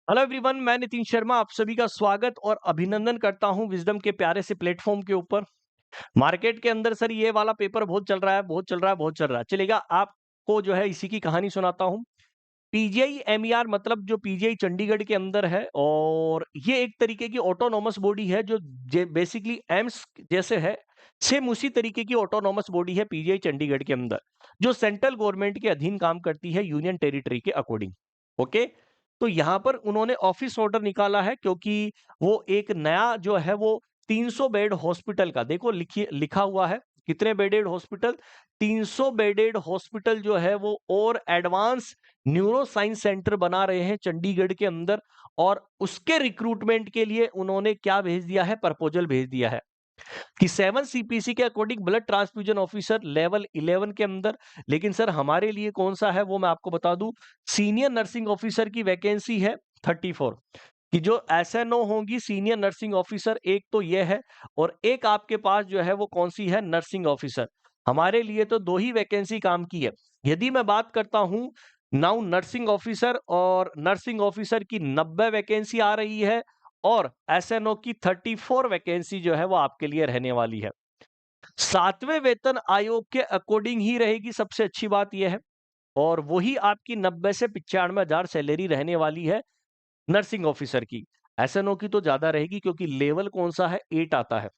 Hello everyone, मैं नितिन शर्मा आप सभी का स्वागत और अभिनंदन करता हूं विजडम के प्यारे से प्लेटफॉर्म के ऊपर। मार्केट के अंदर सर ये वाला पेपर बहुत चल रहा है, बहुत चल रहा है, बहुत चल रहा है। चलेगा, आपको जो है इसी की कहानी सुनाता हूं। पीजीआई एमईआर मतलब जो पीजीआई चंडीगढ़ के अंदर है, और ये एक तरीके की ऑटोनॉमस बॉडी है जो बेसिकली एम्स जैसे है। सेम उसी तरीके की ऑटोनॉमस बॉडी है पीजीआई चंडीगढ़ के अंदर, जो सेंट्रल गवर्नमेंट के अधीन काम करती है यूनियन टेरिटरी के अकॉर्डिंग। ओके, तो यहाँ पर उन्होंने ऑफिस ऑर्डर निकाला है क्योंकि वो एक नया जो है वो 300 बेड हॉस्पिटल का, देखो लिखिए लिखा हुआ है कितने बेडेड हॉस्पिटल, 300 बेडेड हॉस्पिटल जो है वो और एडवांस न्यूरो साइंस सेंटर बना रहे हैं चंडीगढ़ के अंदर। और उसके रिक्रूटमेंट के लिए उन्होंने क्या भेज दिया है, प्रपोजल भेज दिया है कि 7 सीपीसी के according blood transfusion officer level 11 के अंदर। लेकिन सर हमारे लिए कौन सा है वो मैं आपको बता दूं, सीनियर नर्सिंग ऑफिसर की वैकेंसी है 34, कि जो एसएनओ होंगी सीनियर नर्सिंग ऑफिसर, एक तो ये है, और एक आपके पास जो है वो कौन सी है, नर्सिंग ऑफिसर। हमारे लिए तो दो ही वैकेंसी काम की है। यदि मैं बात करता हूं नाउ नर्सिंग ऑफिसर, और नर्सिंग ऑफिसर की 90 वैकेंसी आ रही है, और एसएनओ की 34 वैकेंसी जो है वो आपके लिए रहने वाली है। 7वें वेतन आयोग के अकॉर्डिंग ही रहेगी, सबसे अच्छी बात यह है। और वही आपकी 90 से 95,000 सैलरी रहने वाली है नर्सिंग ऑफिसर की। एसएनओ की तो ज्यादा रहेगी क्योंकि लेवल कौन सा है, 8 आता है।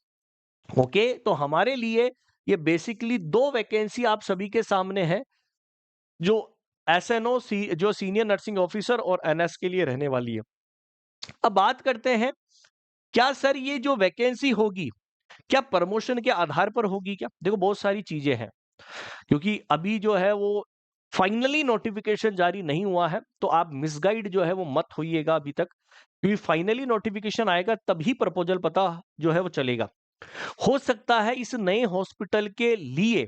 ओके, तो हमारे लिए ये बेसिकली दो वैकेंसी आप सभी के सामने है, जो एसएनओ जो सीनियर नर्सिंग ऑफिसर और एनएस के लिए रहने वाली है। अब बात करते हैं, क्या सर ये जो वैकेंसी होगी क्या प्रमोशन के आधार पर होगी क्या? देखो बहुत सारी चीजें हैं, क्योंकि अभी जो है वो फाइनली नोटिफिकेशन जारी नहीं हुआ है, तो आप मिसगाइड जो है वो मत होइएगा अभी तक, क्योंकि फाइनली नोटिफिकेशन आएगा तभी प्रपोजल पता जो है वो चलेगा। हो सकता है इस नए हॉस्पिटल के लिए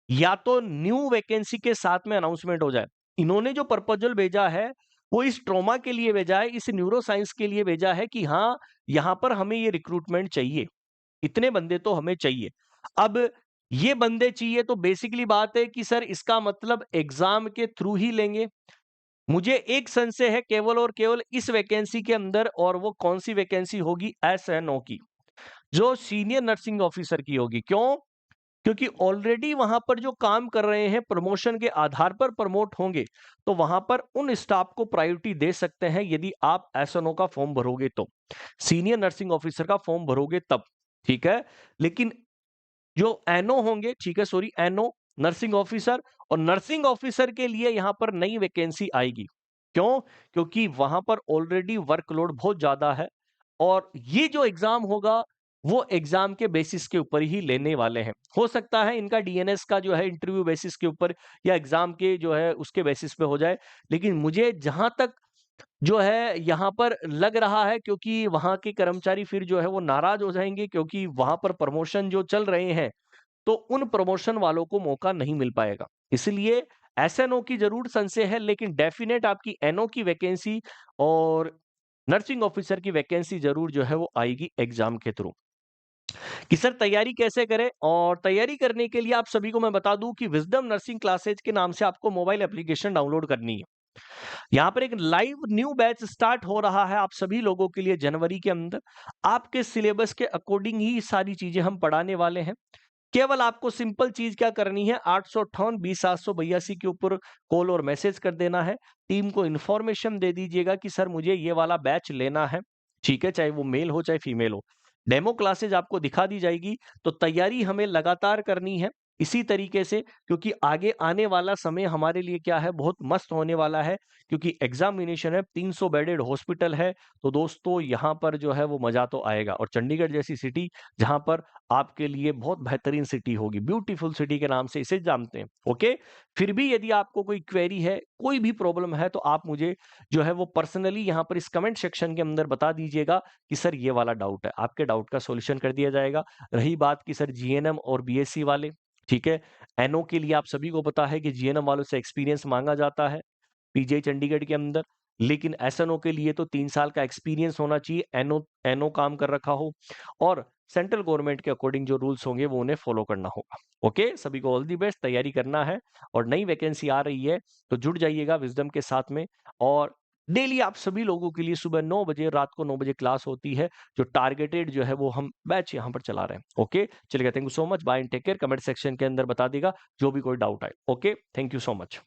या तो न्यू वैकेंसी के साथ में अनाउंसमेंट हो जाए। इन्होंने जो प्रपोजल भेजा है वो इस ट्रॉमा के लिए भेजा है, इस न्यूरो साइंस के लिए भेजा है कि हाँ, यहां पर हमें ये रिक्रूटमेंट चाहिए, इतने बंदे तो हमें चाहिए। अब ये बंदे चाहिए तो बेसिकली बात है कि सर इसका मतलब एग्जाम के थ्रू ही लेंगे। मुझे एक संशय है केवल और केवल इस वैकेंसी के अंदर, और वो कौन सी वैकेंसी होगी, एसएनओ की, जो सीनियर नर्सिंग ऑफिसर की होगी। क्यों? क्योंकि ऑलरेडी वहां पर जो काम कर रहे हैं प्रमोशन के आधार पर प्रमोट होंगे, तो वहां पर उन स्टाफ को प्रायोरिटी दे सकते हैं यदि आप एसएनओ का फॉर्म भरोगे तो, सीनियर नर्सिंग ऑफिसर का फॉर्म भरोगे तब, ठीक है। लेकिन जो एनओ होंगे, ठीक है, सॉरी, एनओ नर्सिंग ऑफिसर, और नर्सिंग ऑफिसर के लिए यहां पर नई वैकेंसी आएगी। क्यों? क्योंकि वहां पर ऑलरेडी वर्कलोड बहुत ज्यादा है, और ये जो एग्जाम होगा वो एग्जाम के बेसिस के ऊपर ही लेने वाले हैं। हो सकता है इनका डीएनएस का जो है इंटरव्यू बेसिस के ऊपर या एग्जाम के जो है उसके बेसिस पे हो जाए। लेकिन मुझे जहां तक जो है यहाँ पर लग रहा है, क्योंकि वहां के कर्मचारी फिर जो है वो नाराज हो जाएंगे, क्योंकि वहां पर प्रमोशन जो चल रहे हैं, तो उन प्रमोशन वालों को मौका नहीं मिल पाएगा। इसलिए एसएनओ की जरूर संशय है, लेकिन डेफिनेट आपकी एनओ की वैकेंसी और नर्सिंग ऑफिसर की वैकेंसी जरूर जो है वो आएगी एग्जाम के थ्रू। कि सर तैयारी कैसे करें, और तैयारी करने के लिए आप सभी को मैं बता दूं कि विजडम नर्सिंग क्लासेज के नाम से आपको मोबाइल एप्लीकेशन डाउनलोड करनी है। यहाँ पर एक लाइव न्यू बैच स्टार्ट हो रहा है आप सभी लोगों के लिए जनवरी के अंदर। आपके सिलेबस के अकॉर्डिंग ही सारी चीजें हम पढ़ाने वाले हैं। केवल आपको सिंपल चीज क्या करनी है, 858-20-782 के ऊपर कॉल और मैसेज कर देना है। टीम को इन्फॉर्मेशन दे दीजिएगा कि सर मुझे ये वाला बैच लेना है, ठीक है, चाहे वो मेल हो चाहे फीमेल हो। डेमो क्लासेज आपको दिखा दी जाएगी। तो तैयारी हमें लगातार करनी है इसी तरीके से, क्योंकि आगे आने वाला समय हमारे लिए क्या है, बहुत मस्त होने वाला है। क्योंकि एग्जामिनेशन है, 300 बेडेड हॉस्पिटल है, तो दोस्तों यहाँ पर जो है वो मजा तो आएगा। और चंडीगढ़ जैसी सिटी, जहां पर आपके लिए बहुत बेहतरीन सिटी होगी, ब्यूटीफुल सिटी के नाम से इसे जानते हैं। ओके, फिर भी यदि आपको कोई क्वेरी है, कोई भी प्रॉब्लम है, तो आप मुझे जो है वो पर्सनली यहाँ पर इस कमेंट सेक्शन के अंदर बता दीजिएगा कि सर ये वाला डाउट है, आपके डाउट का सॉल्यूशन कर दिया जाएगा। रही बात की सर जीएनएम और बीएससी वाले, ठीक है, एनओ के लिए आप सभी को पता है कि जीएनएम वालों से एक्सपीरियंस मांगा जाता है पीजीआई चंडीगढ़ के अंदर। लेकिन एसएनओ के लिए तो 3 साल का एक्सपीरियंस होना चाहिए, एनओ एनओ काम कर रखा हो, और सेंट्रल गवर्नमेंट के अकॉर्डिंग जो रूल्स होंगे वो उन्हें फॉलो करना होगा। ओके, सभी को ऑल दी बेस्ट, तैयारी करना है। और नई वैकेंसी आ रही है तो जुड़ जाइएगा विजडम के साथ में। और डेली आप सभी लोगों के लिए सुबह 9 बजे, रात को 9 बजे क्लास होती है, जो टारगेटेड जो है वो हम बैच यहाँ पर चला रहे हैं। ओके, चलिए thank you so much, bye and take care. Comment section के अंदर बता देगा जो भी कोई डाउट आए। Okay, thank you so much.